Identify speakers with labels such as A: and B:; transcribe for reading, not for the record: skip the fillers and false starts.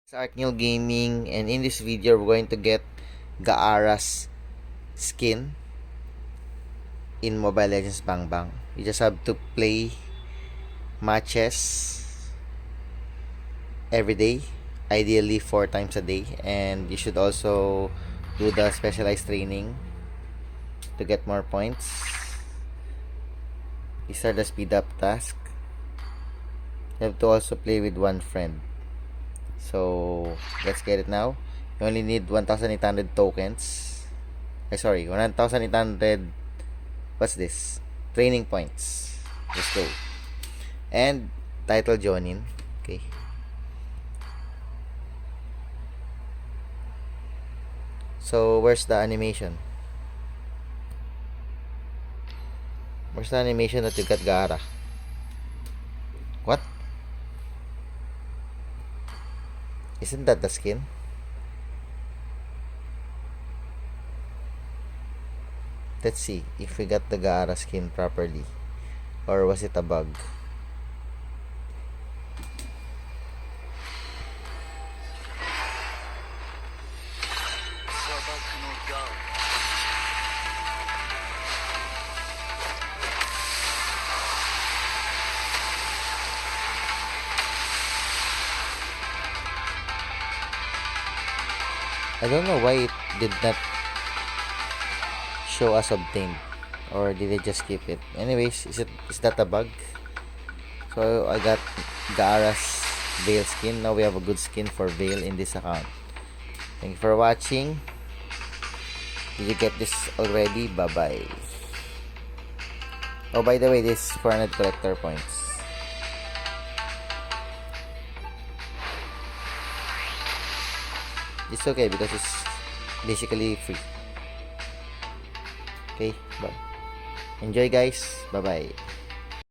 A: It's Arkneil Gaming, and in this video we're going to get Gaara's skin in Mobile Legends Bang Bang. You just have to play matches every day, ideally 4 times a day, and you should also do the specialized training to get more points. These are the speed up tasks. You have to also play with one friend. So let's get it now. You only need 1,800 tokens. 1,800. What's this? Training points. Let's go. And title Jonin. Okay. So where's the animation? Where's the animation that you got Gaara? What? Isn't that the skin? Let's see if we got the Gaara skin properly. Or was it a bug? I don't know why it did not show us obtained, or did they just skip it? Anyways, is that a bug? So I got Gaara's Veil skin. Now we have a good skin for Veil in this account. Thank you for watching. Did you get this already? Bye bye. Oh, by the way, this is 400 collector points. It's okay because it's basically free. Okay, bye. Enjoy guys. Bye bye.